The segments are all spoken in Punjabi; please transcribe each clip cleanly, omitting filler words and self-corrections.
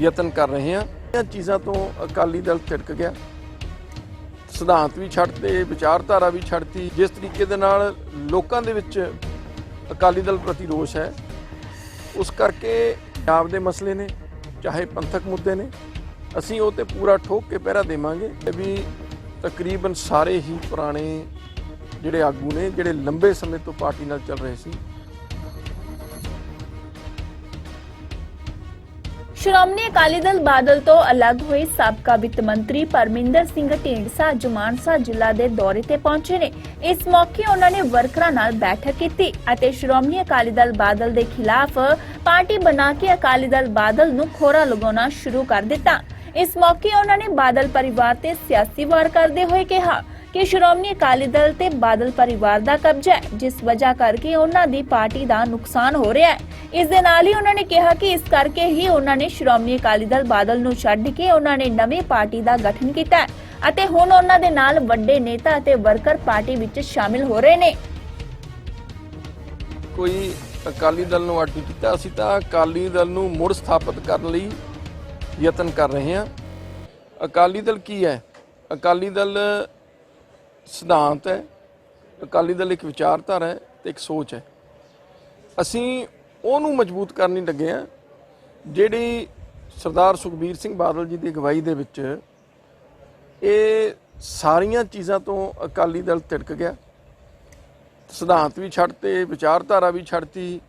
ਯਤਨ ਕਰ ਰਹੇ ਹਾਂ। ਇਹ ਚੀਜ਼ਾਂ ਤੋਂ ਅਕਾਲੀ ਦਲ ਝਿੜਕ ਗਿਆ, ਸਿਧਾਂਤ ਵੀ ਛੱਡਤੇ, ਵਿਚਾਰਧਾਰਾ ਵੀ ਛੱਡਤੀ। ਜਿਸ ਤਰੀਕੇ ਦੇ ਨਾਲ ਲੋਕਾਂ ਦੇ ਵਿੱਚ ਅਕਾਲੀ ਦਲ ਪ੍ਰਤੀ ਰੋਸ਼ ਹੈ, ਉਸ ਕਰਕੇ ਪੰਜਾਬ ਦੇ ਮਸਲੇ ਨੇ ਚਾਹੇ ਪੰਥਕ ਮੁੱਦੇ ਨੇ, ਅਸੀਂ ਉਹ ਤੇ ਪੂਰਾ ਠੋਕ ਕੇ ਪਹਿਰਾ ਦੇਵਾਂਗੇ। ਵੀ ਤਕਰੀਬਨ ਸਾਰੇ ਹੀ ਪੁਰਾਣੇ ਜਿਹੜੇ ਆਗੂ ਨੇ, ਜਿਹੜੇ ਲੰਬੇ ਸਮੇਂ ਤੋਂ ਪਾਰਟੀ ਨਾਲ ਚੱਲ ਰਹੇ ਸੀ। ਸ਼੍ਰੋਮਣੀ ਅਕਾਲੀ ਦਲ ਬਾਦਲ ਤੋਂ ਅਲੱਗ ਹੋਏ ਸਾਬਕਾ ਵਿੱਤ ਮੰਤਰੀ ਪਰਮਿੰਦਰ ਸਿੰਘ ਢੀਂਡਸਾ ਅੱਜ ਮਾਨਸਾ ਜ਼ਿਲ੍ਹਾ ਦੇ ਦੌਰੇ ਤੇ ਪਹੁੰਚੇ ਨੇ। ਇਸ ਮੌਕੇ ਉਹਨਾਂ ਨੇ ਵਰਕਰਾਂ ਨਾਲ ਬੈਠਕ ਕੀਤੀ ਅਤੇ ਸ਼੍ਰੋਮਣੀ ਅਕਾਲੀ ਦਲ ਬਾਦਲ ਦੇ ਖਿਲਾਫ ਪਾਰਟੀ ਬਣਾ ਕੇ ਅਕਾਲੀ ਦਲ ਬਾਦਲ ਨੂੰ ਖੋਰਾ ਲਗਾਉਣਾ ਸ਼ੁਰੂ ਕਰ ਦਿੱਤਾ। ਇਸ ਮੌਕੇ ਉਹਨਾਂ ਨੇ ਬਾਦਲ ਪਰਿਵਾਰ ਤੇ ਸਿਆਸੀ ਵਾਰ ਕਰਦੇ ਹੋਏ ਕਿਹਾ ਕਿ ਸ਼੍ਰੋਮਣੀ ਅਕਾਲੀ ਦਲ ਤੇ ਬਾਦਲ ਪਰਿਵਾਰ ਦਾ ਕਬਜ਼ਾ ਹੈ, ਜਿਸ ਵਜ੍ਹਾ ਕਰਕੇ ਉਹਨਾਂ ਦੀ ਪਾਰਟੀ ਦਾ ਨੁਕਸਾਨ ਹੋ ਰਿਹਾ ਹੈ। ਇਸ ਦੇ ਨਾਲ ਹੀ ਉਹਨਾਂ ਨੇ ਕਿਹਾ ਕਿ ਇਸ ਕਰਕੇ ਹੀ ਉਹਨਾਂ ਨੇ ਸ਼੍ਰੋਮਣੀ ਅਕਾਲੀ ਦਲ ਬਾਦਲ ਨੂੰ ਛੱਡ ਕੇ ਉਹਨਾਂ ਨੇ ਨਵੀਂ ਪਾਰਟੀ ਦਾ ਗਠਨ ਕੀਤਾ ਹੈ ਅਤੇ ਹੁਣ ਉਹਨਾਂ ਦੇ ਨਾਲ ਵੱਡੇ ਨੇਤਾ ਅਤੇ ਵਰਕਰ ਪਾਰਟੀ ਵਿੱਚ ਸ਼ਾਮਿਲ ਹੋ ਰਹੇ ਨੇ। ਕੋਈ ਅਕਾਲੀ ਦਲ ਨੂੰ ਅੱਡ ਕੀਤਾ, ਅਸੀਂ ਤਾਂ ਅਕਾਲੀ ਦਲ ਨੂੰ ਮੁੜ ਸਥਾਪਿਤ ਕਰਨ ਲਈ ਯਤਨ ਕਰ ਰਹੇ ਹਾਂ। ਅਕਾਲੀ ਦਲ ਕੀ ਹੈ? ਅਕਾਲੀ ਦਲ ਸਿਧਾਂਤ ਹੈ, ਅਕਾਲੀ ਦਲ ਇੱਕ ਵਿਚਾਰਧਾਰਾ ਹੈ ਤੇ ਇੱਕ ਸੋਚ ਹੈ। ਅਸੀਂ ਉਹਨੂੰ ਮਜ਼ਬੂਤ ਕਰਨ ਲਈ ਲੱਗੇ ਹਾਂ, ਜਿਹੜੀ ਸਰਦਾਰ ਸੁਖਬੀਰ ਸਿੰਘ ਬਾਦਲ ਜੀ ਦੀ ਅਗਵਾਈ ਦੇ ਵਿੱਚ ਇਹ ਸਾਰੀਆਂ ਚੀਜ਼ਾਂ ਤੋਂ ਅਕਾਲੀ ਦਲ ਝਿੜਕ ਗਿਆ, ਸਿਧਾਂਤ ਵੀ ਛੱਡਤੇ, ਵਿਚਾਰਧਾਰਾ ਵੀ ਛੱਡਤੀ,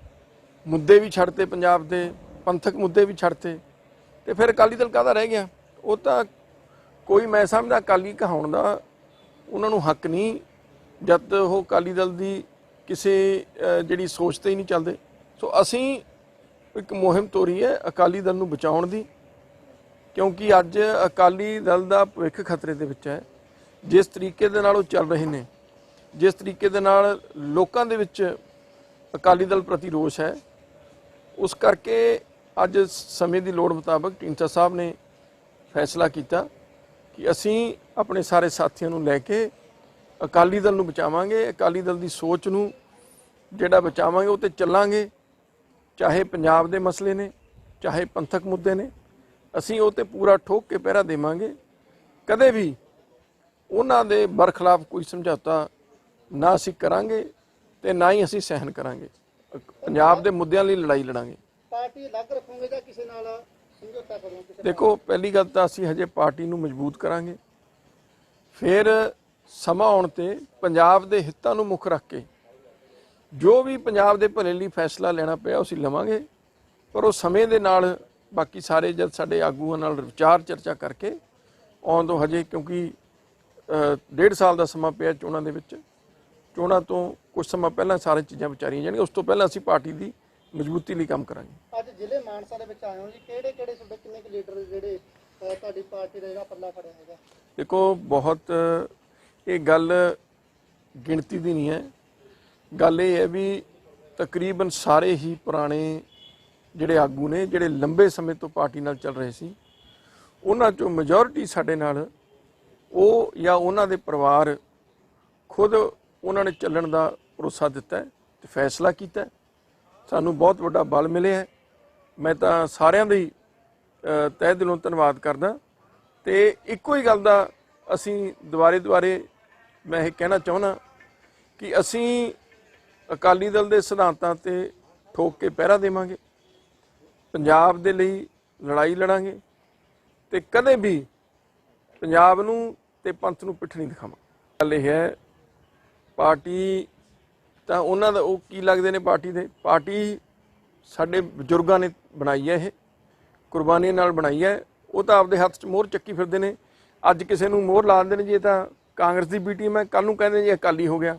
ਮੁੱਦੇ ਵੀ ਛੱਡਤੇ, ਪੰਜਾਬ ਦੇ ਪੰਥਕ ਮੁੱਦੇ ਵੀ ਛੱਡਤੇ, ਤੇ ਫਿਰ ਅਕਾਲੀ ਦਲ ਕਾਹਦਾ ਰਹਿ ਗਿਆ? ਉਹ ਤਾਂ ਕੋਈ ਮੈਂ ਸਮਝਦਾ ਅਕਾਲੀ ਕਹਾਉਣ ਦਾ ਉਹਨਾਂ ਨੂੰ ਹੱਕ ਨਹੀਂ, ਜਦ ਉਹ ਅਕਾਲੀ ਦਲ ਦੀ ਕਿਸੇ ਜਿਹੜੀ ਸੋਚ ਤੇ ਹੀ ਨਹੀਂ ਚੱਲਦੇ। ਸੋ ਅਸੀਂ ਇੱਕ ਮੁਹਿੰਮ ਤੋਰੀ ਹੈ ਅਕਾਲੀ ਦਲ ਨੂੰ ਬਚਾਉਣ ਦੀ, ਕਿਉਂਕਿ ਅੱਜ ਅਕਾਲੀ ਦਲ ਦਾ ਭਵਿੱਖ ਖਤਰੇ ਦੇ ਵਿੱਚ ਹੈ। ਜਿਸ ਤਰੀਕੇ ਦੇ ਨਾਲ ਉਹ ਚੱਲ ਰਹੇ ਨੇ, ਜਿਸ ਤਰੀਕੇ ਦੇ ਨਾਲ ਲੋਕਾਂ ਦੇ ਵਿੱਚ ਅਕਾਲੀ ਦਲ ਪ੍ਰਤੀ ਰੋਸ਼ ਹੈ, ਉਸ ਕਰਕੇ ਅੱਜ ਸਮੇਂ ਦੀ ਲੋੜ ਮੁਤਾਬਕ ਢੀਂਡਸਾ ਸਾਹਿਬ ਨੇ ਫੈਸਲਾ ਕੀਤਾ ਕਿ ਅਸੀਂ ਆਪਣੇ ਸਾਰੇ ਸਾਥੀਆਂ ਨੂੰ ਲੈ ਕੇ ਅਕਾਲੀ ਦਲ ਨੂੰ ਬਚਾਵਾਂਗੇ, ਅਕਾਲੀ ਦਲ ਦੀ ਸੋਚ ਨੂੰ ਜਿਹੜਾ ਬਚਾਵਾਂਗੇ, ਉਹ ਤੇ ਚੱਲਾਂਗੇ। ਚਾਹੇ ਪੰਜਾਬ ਦੇ ਮਸਲੇ ਨੇ, ਚਾਹੇ ਪੰਥਕ ਮੁੱਦੇ ਨੇ, ਅਸੀਂ ਉਹ ਤੇ ਪੂਰਾ ਠੋਕ ਕੇ ਪਹਿਰਾ ਦੇਵਾਂਗੇ। ਕਦੇ ਵੀ ਉਹਨਾਂ ਦੇ ਬਰਖਲਾਫ ਕੋਈ ਸਮਝੌਤਾ ਨਾ ਅਸੀਂ ਕਰਾਂਗੇ ਤੇ ਨਾ ਹੀ ਅਸੀਂ ਸਹਿਣ ਕਰਾਂਗੇ। ਪੰਜਾਬ ਦੇ ਮੁੱਦਿਆਂ ਲਈ ਲੜਾਈ ਲੜਾਂਗੇ। ਪਾਰਟੀ ਅਲੱਗ ਰੱਖੋਗੇ ਜਾਂ ਕਿਸੇ ਨਾਲ ਸਮਝੌਤਾ ਕਰੋਗੇ? ਦੇਖੋ, ਪਹਿਲੀ ਗੱਲ ਤਾਂ ਅਸੀਂ ਹਜੇ ਪਾਰਟੀ ਨੂੰ ਮਜ਼ਬੂਤ ਕਰਾਂਗੇ, ਫਿਰ ਸਮਾਂ ਆਉਣ ਤੇ ਪੰਜਾਬ ਦੇ ਹਿੱਤਾਂ ਨੂੰ ਮੁੱਖ ਰੱਖ ਕੇ ਜੋ ਵੀ ਪੰਜਾਬ ਦੇ ਭਲੇ ਲਈ ਫੈਸਲਾ ਲੈਣਾ ਪਿਆ ਅਸੀਂ ਲਵਾਂਗੇ। ਪਰ ਉਹ ਸਮੇਂ ਦੇ ਨਾਲ ਬਾਕੀ ਸਾਰੇ ਜਦ ਸਾਡੇ ਆਗੂਆਂ ਨਾਲ ਵਿਚਾਰ ਚਰਚਾ ਕਰਕੇ ਆਉਣ ਤੋਂ ਹਜੇ, ਕਿਉਂਕਿ 1.5 ਸਾਲ ਦਾ ਸਮਾਂ ਪਿਆ ਚੋਣਾਂ ਦੇ ਵਿੱਚ, ਚੋਣਾਂ ਤੋਂ ਕੁਝ ਸਮਾਂ ਪਹਿਲਾਂ ਸਾਰੇ ਚੀਜ਼ਾਂ ਵਿਚਾਰੀਆਂ ਜਾਣਗੀਆਂ। ਉਸ ਤੋਂ ਪਹਿਲਾਂ ਅਸੀਂ ਪਾਰਟੀ ਦੀ ਮਜ਼ਬੂਤੀ ਲਈ ਕੰਮ ਕਰਾਂਗੇ। ਅੱਜ ਜ਼ਿਲ੍ਹੇ ਮਾਨਸਾ ਦੇ ਵਿੱਚ ਆਏ ਹੋ ਜੀ, ਕਿਹੜੇ ਤੁਹਾਡੇ ਕਿੰਨੇ ਕੁ ਲੀਡਰ ਜਿਹੜੇ ਤੁਹਾਡੀ ਪਾਰਟੀ ਦਾ ਜਿਹੜਾ ਪੱਲਾ ਫੜਿਆ ਹੈਗਾ? ਦੇਖੋ, ਬਹੁਤ ਇਹ ਗੱਲ ਗਿਣਤੀ ਦੀ ਨਹੀਂ ਹੈ। ਗੱਲ ਇਹ ਹੈ ਵੀ ਤਕਰੀਬਨ ਸਾਰੇ ਹੀ ਪੁਰਾਣੇ ਜਿਹੜੇ ਆਗੂ ਨੇ, ਜਿਹੜੇ ਲੰਬੇ ਸਮੇਂ ਤੋਂ ਪਾਰਟੀ ਨਾਲ ਚੱਲ ਰਹੇ ਸੀ, ਉਹਨਾਂ ਚੋਂ ਮੈਜੋਰਿਟੀ ਸਾਡੇ ਨਾਲ ਉਹ ਜਾਂ ਉਹਨਾਂ ਦੇ ਪਰਿਵਾਰ ਖੁਦ ਉਹਨਾਂ ਨੇ ਚੱਲਣ ਦਾ ਭਰੋਸਾ ਦਿੱਤਾ ਤੇ ਫੈਸਲਾ ਕੀਤਾ। ਸਾਨੂੰ ਬਹੁਤ ਵੱਡਾ ਬਲ ਮਿਲਿਆ। ਮੈਂ ਤਾਂ ਸਾਰਿਆਂ ਦਾ ਹੀ ਤਹਿ ਦਿਲੋਂ ਧੰਨਵਾਦ ਕਰਦਾ। ਤੇ ਇੱਕੋ ਹੀ ਗੱਲ ਦਾ ਅਸੀਂ ਦੁਬਾਰੇ ਮੈਂ ਇਹ ਕਹਿਣਾ ਚਾਹੁੰਦਾ ਕਿ ਅਸੀਂ ਅਕਾਲੀ ਦਲ ਦੇ ਸਿਧਾਂਤਾਂ ਤੇ ਠੋਕ ਕੇ ਪਹਿਰਾ ਦੇਵਾਂਗੇ, ਪੰਜਾਬ ਦੇ ਲਈ ਲੜਾਈ ਲੜਾਂਗੇ ਤੇ ਕਦੇ ਵੀ ਪੰਜਾਬ ਨੂੰ ਤੇ ਪੰਥ ਨੂੰ ਪਿੱਠ ਨਹੀਂ ਦਿਖਾਵਾਂਗੇ। ਗੱਲ ਇਹ ਹੈ, ਪਾਰਟੀ ਤਾਂ ਉਹਨਾਂ ਦਾ ਉਹ ਕੀ ਲੱਗਦੇ ਨੇ ਪਾਰਟੀ ਦੇ, ਪਾਰਟੀ ਸਾਡੇ ਬਜ਼ੁਰਗਾਂ ਨੇ ਬਣਾਈ ਹੈ, ਇਹ ਕੁਰਬਾਨੀ ਨਾਲ ਬਣਾਈ ਹੈ। ਉਹ ਤਾਂ ਆਪਦੇ ਹੱਥ 'ਚ ਮੋਹਰ ਚੱਕੀ ਫਿਰਦੇ ਨੇ। ਅੱਜ ਕਿਸੇ ਨੂੰ ਮੋਹਰ ਲਾ ਦਿੰਦੇ ਨੇ ਜੀ ਇਹ ਤਾਂ ਕਾਂਗਰਸ ਦੀ ਬੀਟੀਐਮ ਹੈ, ਕੱਲ੍ਹ ਨੂੰ ਕਹਿੰਦੇ ਜੀ ਅਕਾਲੀ ਹੋ ਗਿਆ।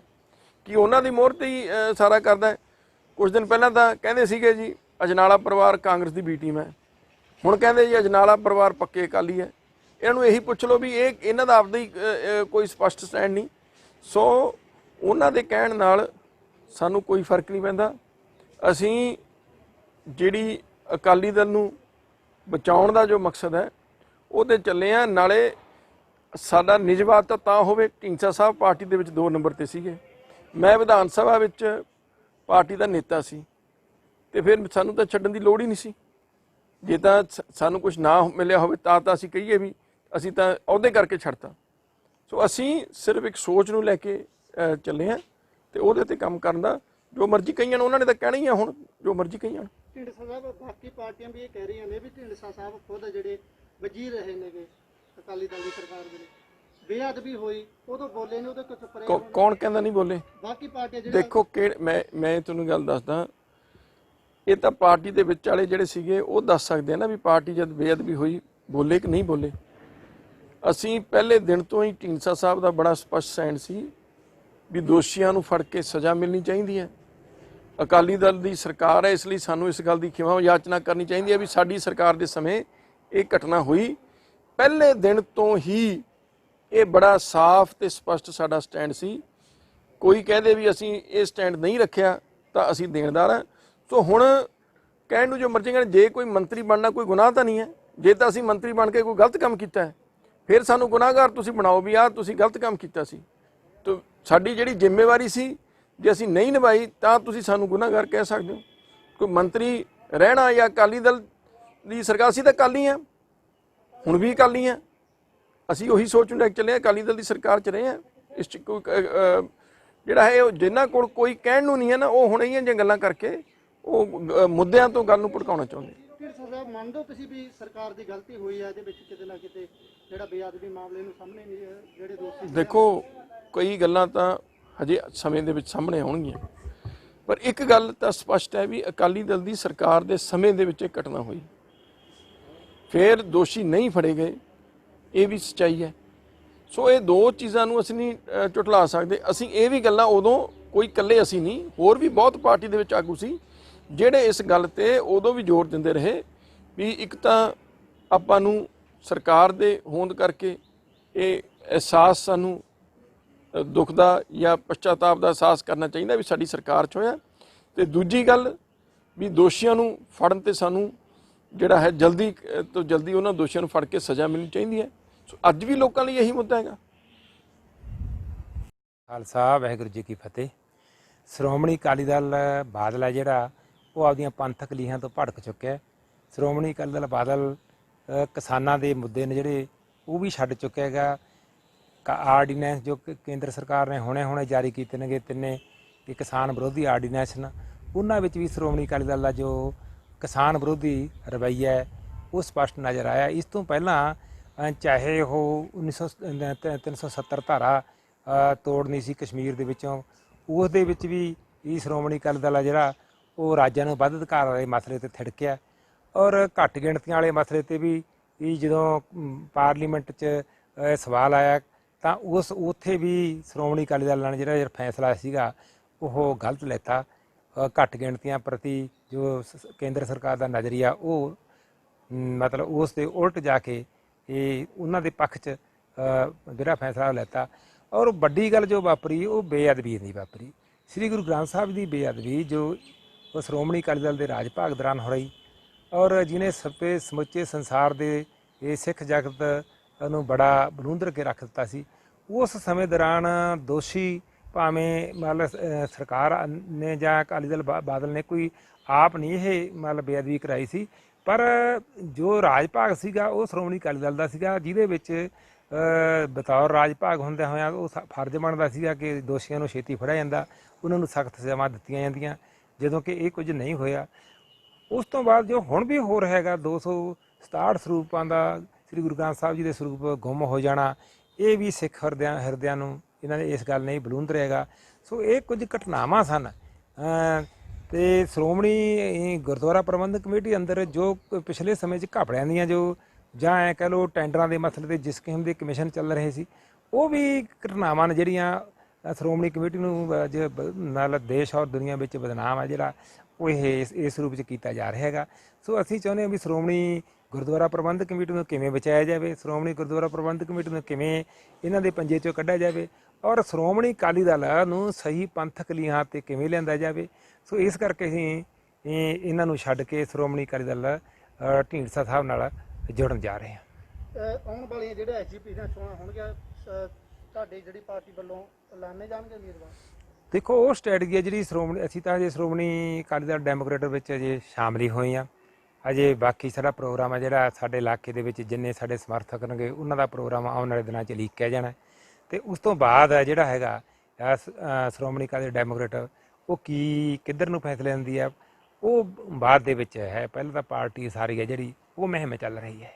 ਕਿ ਉਹਨਾਂ ਦੀ ਮੋਹਰ ਤੇ ਹੀ ਸਾਰਾ ਕਰਦਾ ਹੈ। ਕੁਝ ਦਿਨ ਪਹਿਲਾਂ ਤਾਂ ਕਹਿੰਦੇ ਸੀਗੇ ਜੀ ਅਜਨਾਲਾ ਪਰਿਵਾਰ ਕਾਂਗਰਸ ਦੀ ਬੀਟੀਐਮ ਹੈ, ਹੁਣ ਕਹਿੰਦੇ ਜੀ ਅਜਨਾਲਾ ਪਰਿਵਾਰ ਪੱਕੇ ਅਕਾਲੀ ਹੈ। ਇਹਨਾਂ ਨੂੰ ਇਹੀ ਪੁੱਛ ਲਓ ਵੀ ਇਹ ਇਹਨਾਂ ਦਾ ਆਪਦਾ ਹੀ ਕੋਈ ਸਪਸ਼ਟ ਸਟੈਂਡ ਨਹੀਂ। ਸੋ ਉਹਨਾਂ ਦੇ ਕਹਿਣ ਨਾਲ ਸਾਨੂੰ ਕੋਈ ਫਰਕ ਨਹੀਂ ਪੈਂਦਾ। ਅਸੀਂ ਜਿਹੜੀ ਅਕਾਲੀ ਦਲ ਨੂੰ ਬਚਾਉਣ ਦਾ ਜੋ ਮਕਸਦ ਹੈ ਉਹਦੇ ਚੱਲੇ ਆ। ਨਾਲੇ ਸਾਡਾ ਨਿਜਵਾਦ ਤਾਂ ਹੋਵੇ, ਢੀਂਡਸਾ ਸਾਹਿਬ ਪਾਰਟੀ ਦੇ ਵਿੱਚ 2 ਨੰਬਰ ਤੇ ਸੀਗੇ, ਮੈਂ ਵਿਧਾਨ ਸਭਾ ਵਿੱਚ ਪਾਰਟੀ ਦਾ ਨੇਤਾ ਸੀ, ਤੇ ਫਿਰ ਸਾਨੂੰ ਤਾਂ ਛੱਡਣ ਦੀ ਲੋੜ ਹੀ ਨਹੀਂ ਸੀ। ਜੇ ਤਾਂ ਸਾਨੂੰ ਕੁਝ ਨਾ ਮਿਲਿਆ ਹੋਵੇ ਤਾਂ ਅਸੀਂ ਕਹੀਏ ਵੀ ਅਸੀਂ ਤਾਂ ਅਹੁਦੇ ਕਰਕੇ ਛੱਡਤਾ। ਸੋ ਅਸੀਂ ਸਿਰਫ ਇੱਕ ਸੋਚ ਨੂੰ ਲੈ ਕੇ ਚੱਲੇ ਹਾਂ ਤੇ ਉਹਦੇ ਤੇ ਕੰਮ ਕਰਨ ਦਾ ਜੋ ਮਰਜ਼ੀ ਕਹੀਆਂ ਉਹਨਾਂ ਨੇ ਤਾਂ ਕਹਿਣਾ ਹੀ ਆ, ਹੁਣ ਜੋ ਮਰਜ਼ੀ ਕਹੀਆਂ। ਢੀਂਡਸਾ ਸਾਹਿਬ, ਬਾਕੀ ਪਾਰਟੀਆਂ ਵੀ ਇਹ ਕਹਿ ਰਹੀਆਂ ਨੇ ਵੀ ਢੀਂਡਸਾ ਸਾਹਿਬ ਖੁਦ ਜਿਹੜੇ ਵਜ਼ੀਰ ਰਹੇ ਨੇਗੇ ਅਕਾਲੀ ਦਲ ਦੀ ਸਰਕਾਰ ਵੇਲੇ, ਬੇਅਦਬੀ ਹੋਈ ਉਦੋਂ ਬੋਲੇ ਨੇ, ਉਦੋਂ ਕੁਝ ਪਰੇ ਕੌਣ ਕਹਿੰਦਾ ਨਹੀਂ ਬੋਲੇ? ਬਾਕੀ ਪਾਰਟੀਆਂ ਜਿਹੜੇ ਦੇਖੋ ਮੈਂ ਤੁਹਾਨੂੰ ਗੱਲ ਦੱਸਦਾ, ਇਹ ਤਾਂ ਪਾਰਟੀ ਦੇ ਵਿੱਚ ਵਾਲੇ ਜਿਹੜੇ ਸੀਗੇ ਉਹ ਦੱਸ ਸਕਦੇ ਆ ਨਾ ਵੀ ਪਾਰਟੀ ਜਦ ਬੇਅਦਬੀ ਹੋਈ ਬੋਲੇ ਕਿ ਨਹੀਂ ਬੋਲੇ। ਅਸੀਂ ਪਹਿਲੇ ਦਿਨ ਤੋਂ ਹੀ ਢੀਂਡਸਾ ਸਾਹਿਬ ਦਾ ਬੜਾ ਸਪਸ਼ਟ ਸਟੈਂਡ ਸੀ ਵੀ ਦੋਸ਼ੀਆਂ ਨੂੰ ਫੜ ਕੇ ਸਜ਼ਾ ਮਿਲਣੀ ਚਾਹੀਦੀ ਹੈ। ਅਕਾਲੀ ਦਲ ਦੀ ਸਰਕਾਰ ਹੈ, ਇਸ ਲਈ ਸਾਨੂੰ ਇਸ ਗੱਲ ਦੀ ਖਿਮਾ ਯਾਚਨਾ ਕਰਨੀ ਚਾਹੀਦੀ ਹੈ ਵੀ ਸਾਡੀ ਸਰਕਾਰ ਦੇ ਸਮੇਂ ਇਹ ਘਟਨਾ ਹੋਈ। ਪਹਿਲੇ ਦਿਨ ਤੋਂ ਹੀ ਇਹ ਬੜਾ ਸਾਫ਼ ਤੇ ਸਪਸ਼ਟ ਸਾਡਾ ਸਟੈਂਡ ਸੀ। ਕੋਈ ਕਹਦੇ ਵੀ ਅਸੀਂ ਇਹ ਸਟੈਂਡ ਨਹੀਂ ਰੱਖਿਆ ਤਾਂ ਅਸੀਂ ਦੇਣਦਾਰ ਹਾਂ। ਸੋ ਹੁਣ ਕਹਿਣ ਨੂੰ ਜੋ ਮਰਜ਼ੀ ਕਹਿਣ, ਜੇ ਕੋਈ ਮੰਤਰੀ ਬਣਨਾ ਕੋਈ ਗੁਨਾਹ ਤਾਂ ਨਹੀਂ ਹੈ। ਜੇ ਤਾਂ ਅਸੀਂ ਮੰਤਰੀ ਬਣ ਕੇ ਕੋਈ ਗਲਤ ਕੰਮ ਕੀਤਾ ਹੈ ਫਿਰ ਸਾਨੂੰ ਗੁਨਾਹਗਾਰ ਤੁਸੀਂ ਬਣਾਓ ਵੀ ਆਹ ਤੁਸੀਂ ਗਲਤ ਕੰਮ ਕੀਤਾ ਸੀ। ਤਾਂ ਸਾਡੀ ਜਿਹੜੀ ਜ਼ਿੰਮੇਵਾਰੀ ਸੀ ਜੇ ਅਸੀਂ ਨਹੀਂ ਨਿਭਾਈ ਤਾਂ ਤੁਸੀਂ ਸਾਨੂੰ ਗੁਨਾਹਗਾਰ ਕਹਿ ਸਕਦੇ ਹੋ। ਕੋਈ ਮੰਤਰੀ ਰਹਿਣਾ ਜਾਂ ਅਕਾਲੀ ਦਲ ਦੀ ਸਰਕਾਰ ਸੀ ਤਾਂ ਅਕਾਲੀ ਆ, ਹੁਣ ਵੀ ਅਕਾਲੀ ਆ, ਅਸੀਂ ਉਹੀ ਸੋਚ ਨੂੰ ਲੈ ਕੇ ਚੱਲੇ ਹਾਂ, ਅਕਾਲੀ ਦਲ ਦੀ ਸਰਕਾਰ 'ਚ ਰਹੇ ਹਾਂ। ਇਸ 'ਚ ਕੋਈ ਜਿਹੜਾ ਹੈ ਉਹ ਜਿਨ੍ਹਾਂ ਕੋਲ ਕੋਈ ਕਹਿਣ ਨੂੰ ਨਹੀਂ ਹੈ ਨਾ, ਉਹ ਹੁਣ ਇਹੀਆਂ ਜਿਹੀਆਂ ਗੱਲਾਂ ਕਰਕੇ ਉਹ ਮੁੱਦਿਆਂ ਤੋਂ ਗੱਲ ਨੂੰ ਭੜਕਾਉਣਾ ਚਾਹੁੰਦੇ। ਢੀਂਡਸਾ ਸਾਹਿਬ, ਮੰਨਦੇ ਹੋ ਤੁਸੀਂ ਵੀ ਸਰਕਾਰ ਦੀ ਗਲਤੀ ਹੋਈ ਹੈ ਇਹਦੇ ਵਿੱਚ ਕਿਤੇ ਨਾ ਕਿਤੇ, ਜਿਹੜਾ ਬੇਅਦਬੀ ਮਾਮਲੇ ਨੂੰ ਸਾਹਮਣੇ ਨਹੀਂ ਜਿਹੜੇ ਦੋਸ਼ੀ? ਦੇਖੋ ਕਈ ਗੱਲਾਂ ਤਾਂ ਹਜੇ ਸਮੇਂ ਦੇ ਵਿੱਚ ਸਾਹਮਣੇ ਆਉਣਗੀਆਂ, ਪਰ ਇੱਕ ਗੱਲ ਤਾਂ ਸਪਸ਼ਟ ਹੈ ਵੀ ਅਕਾਲੀ ਦਲ ਦੀ ਸਰਕਾਰ ਦੇ ਸਮੇਂ ਦੇ ਵਿੱਚ ਇਹ ਘਟਨਾ ਹੋਈ, ਫਿਰ ਦੋਸ਼ੀ ਨਹੀਂ ਫੜੇ ਗਏ, ਇਹ ਵੀ ਸੱਚਾਈ ਹੈ। ਸੋ ਇਹ ਦੋ ਚੀਜ਼ਾਂ ਨੂੰ ਅਸੀਂ ਨਹੀਂ ਝੁਟਲਾ ਸਕਦੇ। ਅਸੀਂ ਇਹ ਵੀ ਗੱਲਾਂ ਉਦੋਂ ਕੋਈ ਇਕੱਲੇ ਅਸੀਂ ਨਹੀਂ, ਹੋਰ ਵੀ ਬਹੁਤ ਪਾਰਟੀ ਦੇ ਵਿੱਚ ਆਗੂ ਸੀ ਜਿਹੜੇ ਇਸ ਗੱਲ ਤੇ ਉਦੋਂ ਵੀ ਜ਼ੋਰ ਦਿੰਦੇ ਰਹੇ ਵੀ ਇੱਕ ਤਾਂ ਆਪਾਂ ਨੂੰ ਸਰਕਾਰ ਦੇ ਹੋਂਦ ਕਰਕੇ ਇਹ ਅਹਿਸਾਸ ਸਾਨੂੰ ਦੁੱਖ ਦਾ ਜਾਂ ਪਛਤਾਤਾਪ ਦਾ ਅਹਿਸਾਸ ਕਰਨਾ ਚਾਹੀਦਾ ਵੀ ਸਾਡੀ ਸਰਕਾਰ 'ਚ ਹੋਇਆ, ਤੇ ਦੂਜੀ ਗੱਲ ਵੀ ਦੋਸ਼ੀਆਂ ਨੂੰ ਫੜਨ ਤੇ ਸਾਨੂੰ ਜਿਹੜਾ ਹੈ ਜਲਦੀ ਤੋਂ ਜਲਦੀ ਉਹਨਾਂ ਦੋਸ਼ੀਆਂ ਨੂੰ ਫੜ ਕੇ ਸਜ਼ਾ ਮਿਲਣੀ ਚਾਹੀਦੀ ਹੈ। ਸੋ ਅੱਜ ਵੀ ਲੋਕਾਂ ਲਈ ਇਹੀ ਮੁੱਦਾ ਹੈਗਾ। ਖਾਲਸਾ ਵਾਹਿਗੁਰੂ ਜੀ ਕੀ ਫਤਿਹ। ਸ਼੍ਰੋਮਣੀ ਅਕਾਲੀ ਦਲ ਬਾਦਲ ਹੈ ਜਿਹੜਾ ਉਹ ਆਪਦੀਆਂ ਪੰਥਕ ਲੀਹਾਂ ਤੋਂ ਭੜਕ ਚੁੱਕਿਆ ਹੈ। ਸ਼੍ਰੋਮਣੀ ਅਕਾਲੀ ਦਲ ਬਾਦਲ ਕਿਸਾਨਾਂ ਦੇ ਮੁੱਦੇ ਨੇ ਜਿਹੜੇ ਉਹ ਵੀ ਛੱਡ ਚੁੱਕਿਆ ਹੈਗਾ। ਆਰਡੀਨੈਂਸ ਜੋ ਕੇਂਦਰ ਸਰਕਾਰ ਨੇ ਹੁਣੇ ਜਾਰੀ ਕੀਤੇ ਨੇਗੇ ਤਿੰਨੇ ਕਿ ਕਿਸਾਨ ਵਿਰੋਧੀ ਆਰਡੀਨੈਂਸ ਨੇ, ਉਹਨਾਂ ਵਿੱਚ ਵੀ ਸ਼੍ਰੋਮਣੀ ਅਕਾਲੀ ਦਲ ਦਾ ਜੋ ਕਿਸਾਨ ਵਿਰੋਧੀ ਰਵੱਈਆ ਹੈ ਉਹ ਸਪਸ਼ਟ ਨਜ਼ਰ ਆਇਆ। ਇਸ ਤੋਂ ਪਹਿਲਾਂ ਚਾਹੇ ਉਹ 370 ਧਾਰਾ ਤੋੜਨੀ ਸੀ ਕਸ਼ਮੀਰ ਦੇ ਵਿੱਚੋਂ, ਉਸ ਦੇ ਵਿੱਚ ਵੀ ਇਹ ਸ਼੍ਰੋਮਣੀ ਅਕਾਲੀ ਦਲ ਆ ਜਿਹੜਾ ਉਹ ਰਾਜਾਂ ਨੂੰ ਵੱਧ ਅਧਿਕਾਰ ਵਾਲੇ ਮਸਲੇ ਤੇ ਥਿੜਕਿਆ, ਔਰ ਘੱਟ ਗਿਣਤੀਆਂ ਵਾਲੇ ਮਸਲੇ ਤੇ ਵੀ ਇਹ ਜਦੋਂ ਪਾਰਲੀਮੈਂਟ 'ਚ ਸਵਾਲ ਆਇਆ ਤਾਂ ਉੱਥੇ ਵੀ ਸ਼੍ਰੋਮਣੀ ਅਕਾਲੀ ਦਲ ਨੇ ਜਿਹੜਾ ਫੈਸਲਾ ਸੀਗਾ ਉਹ ਗਲਤ ਲੈਤਾ। ਘੱਟ ਗਿਣਤੀਆਂ ਪ੍ਰਤੀ ਜੋ ਕੇਂਦਰ ਸਰਕਾਰ ਦਾ ਨਜ਼ਰੀਆ ਉਹ ਮਤਲਬ ਉਸ ਦੇ ਉਲਟ ਜਾ ਕੇ ਇਹ ਉਹਨਾਂ ਦੇ ਪੱਖ 'ਚ ਜਿਹੜਾ ਫੈਸਲਾ ਲੈਤਾ। ਔਰ ਵੱਡੀ ਗੱਲ ਜੋ ਵਾਪਰੀ ਉਹ ਬੇਅਦਬੀ ਨਹੀਂ ਵਾਪਰੀ। ਸ੍ਰੀ ਗੁਰੂ ਗ੍ਰੰਥ ਸਾਹਿਬ ਦੀ ਬੇਅਦਬੀ ਜੋ ਉਹ ਸ਼੍ਰੋਮਣੀ ਅਕਾਲੀ ਦਲ ਦੇ ਰਾਜ ਭਾਗ ਦੌਰਾਨ ਹੋ ਰਹੀ, ਔਰ ਜਿਹਨੇ ਸਮੁੱਚੇ ਸੰਸਾਰ ਦੇ ਇਹ ਸਿੱਖ ਜਗਤ ਨੂੰ ਬੜਾ ਬਲੂੰਦਰ ਕੇ ਰੱਖ ਦਿੱਤਾ ਸੀ। ਉਸ ਸਮੇਂ ਦੌਰਾਨ ਦੋਸ਼ੀ ਭਾਵੇਂ ਮਤਲਬ ਸਰਕਾਰ ਨੇ ਜਾਂ ਅਕਾਲੀ ਦਲ ਬਾਦਲ ਨੇ ਕੋਈ ਆਪ ਨਹੀਂ ਇਹ ਮਤਲਬ ਬੇਅਦਬੀ ਕਰਾਈ ਸੀ, ਪਰ ਜੋ ਰਾਜ ਭਾਗ ਸੀਗਾ ਉਹ ਸ਼੍ਰੋਮਣੀ ਅਕਾਲੀ ਦਲ ਦਾ ਸੀਗਾ, ਜਿਹਦੇ ਵਿੱਚ ਬਤੌਰ ਰਾਜ ਭਾਗ ਹੁੰਦਿਆਂ ਹੋਇਆਂ ਉਹ ਫਰਜ਼ ਬਣਦਾ ਸੀਗਾ ਕਿ ਦੋਸ਼ੀਆਂ ਨੂੰ ਛੇਤੀ ਫੜਿਆ ਜਾਂਦਾ, ਉਹਨਾਂ ਨੂੰ ਸਖਤ ਸਜ਼ਾਵਾਂ ਦਿੱਤੀਆਂ ਜਾਂਦੀਆਂ, ਜਦੋਂ ਕਿ ਇਹ ਕੁਝ ਨਹੀਂ ਹੋਇਆ। ਉਸ ਤੋਂ ਬਾਅਦ ਜੋ ਹੁਣ ਵੀ ਹੋ ਰਿਹਾ ਹੈਗਾ 267 ਸਰੂਪਾਂ ਦਾ ਸ੍ਰੀ ਗੁਰੂ ਗ੍ਰੰਥ ਸਾਹਿਬ ਜੀ ਦੇ ਸਰੂਪ ਗੁੰਮ ਹੋ ਜਾਣਾ, ਇਹ ਵੀ ਸਿੱਖ ਹਿਰਦਿਆਂ ਨੂੰ ਇਹਨਾਂ ਨੇ ਇਸ ਗੱਲ ਨਹੀਂ ਬਲੂੰਦ ਰਹੇਗਾ। ਸੋ ਇਹ ਕੁਝ ਘਟਨਾਵਾਂ ਸਨ ਤੇ ਸ਼੍ਰੋਮਣੀ ਗੁਰਦੁਆਰਾ ਪ੍ਰਬੰਧਕ ਕਮੇਟੀ ਅੰਦਰ ਜੋ ਪਿਛਲੇ ਸਮੇਂ 'ਚ ਘਪੜਿਆਂ ਦੀਆਂ ਜੋ ਜਾਂ ਐਂ ਕਹਿ ਲਓ ਟੈਂਡਰਾਂ ਦੇ ਮਸਲੇ ਤੇ ਜਿਸ ਕਿਸਮ ਦੇ ਕਮਿਸ਼ਨ ਚੱਲ ਰਹੇ ਸੀ, ਉਹ ਵੀ ਘਟਨਾਵਾਂ ਨੇ ਜਿਹੜੀਆਂ ਸ਼੍ਰੋਮਣੀ ਕਮੇਟੀ ਨੂੰ ਨਾਲ ਦੇਸ਼ ਔਰ ਦੁਨੀਆ ਵਿੱਚ ਬਦਨਾਮ ਹੈ ਜਿਹੜਾ ਉਹ ਇਸ ਰੂਪ 'ਚ ਕੀਤਾ ਜਾ ਰਿਹਾ ਹੈਗਾ। ਸੋ ਅਸੀਂ ਚਾਹੁੰਦੇ ਹਾਂ ਵੀ ਸ਼੍ਰੋਮਣੀ ਗੁਰਦੁਆਰਾ ਪ੍ਰਬੰਧਕ ਕਮੇਟੀ ਨੂੰ ਕਿਵੇਂ ਬਚਾਇਆ ਜਾਵੇ, ਸ਼੍ਰੋਮਣੀ ਗੁਰਦੁਆਰਾ ਪ੍ਰਬੰਧਕ ਕਮੇਟੀ ਨੂੰ ਕਿਵੇਂ ਇਹਨਾਂ ਦੇ ਪੰਜੇ 'ਚੋਂ ਕੱਢਿਆ ਜਾਵੇ, ਔਰ ਸ਼੍ਰੋਮਣੀ ਅਕਾਲੀ ਦਲ ਨੂੰ ਸਹੀ ਪੰਥਕ ਲੀਹਾਂ 'ਤੇ ਕਿਵੇਂ ਲਿਆਂਦਾ ਜਾਵੇ। ਸੋ ਇਸ ਕਰਕੇ ਅਸੀਂ ਇਹਨਾਂ ਨੂੰ ਛੱਡ ਕੇ ਸ਼੍ਰੋਮਣੀ ਅਕਾਲੀ ਦਲ ਢੀਂਡਸਾ ਸਾਹਿਬ ਨਾਲ ਜੁੜਨ ਜਾ ਰਹੇ ਹਾਂ। ਆਉਣ ਵਾਲੀਆਂ ਜਿਹੜੇ ਐਸਜੀਪੀ ਦੀਆਂ ਚੋਣਾਂ ਹੋਣਗੀਆਂ, ਤੁਹਾਡੀ ਜਿਹੜੀ ਪਾਰਟੀ ਵੱਲੋਂ ਐਲਾਨੇ ਜਾਣਗੇ ਉਮੀਦਵਾਰ? ਦੇਖੋ ਉਹ ਸਟ੍ਰੈਟਜੀ ਹੈ ਜਿਹੜੀ ਸ਼੍ਰੋਮਣੀ, ਅਸੀਂ ਤਾਂ ਜੇ ਸ਼੍ਰੋਮਣੀ ਅਕਾਲੀ ਦਲ ਡੈਮੋਕ੍ਰੇਟ ਵਿੱਚ ਅਜੇ ਸ਼ਾਮਲ ਹੀ ਹੋਏ ਹਾਂ, ਅਜੇ ਬਾਕੀ ਸਾਡਾ ਪ੍ਰੋਗਰਾਮ ਹੈ ਜਿਹੜਾ ਸਾਡੇ ਇਲਾਕੇ ਦੇ ਵਿੱਚ ਜਿੰਨੇ ਸਾਡੇ ਸਮਰਥਕ ਹੋਣਗੇ ਉਹਨਾਂ ਦਾ ਪ੍ਰੋਗਰਾਮ ਆਉਣ ਵਾਲੇ ਦਿਨਾਂ 'ਚ ਲੀਕਿਆ ਜਾਣਾ ਤੇ ਉਸ ਤੋਂ ਬਾਅਦ ਜਿਹੜਾ ਹੈਗਾ ਸ਼੍ਰੋਮਣੀ ਅਕਾਲੀ ਡੈਮੋਕ੍ਰੇਟ ਉਹ ਕੀ ਕਿੱਧਰ ਨੂੰ ਫੈਸਲੇ ਲੈਂਦੀ ਹੈ ਉਹ ਬਾਅਦ ਦੇ ਵਿੱਚ ਹੈ। ਪਹਿਲਾਂ ਤਾਂ ਪਾਰਟੀ ਸਾਰੀ ਹੈ ਜਿਹੜੀ ਉਹ ਮੁਹਿੰਮ ਚੱਲ ਰਹੀ ਹੈ।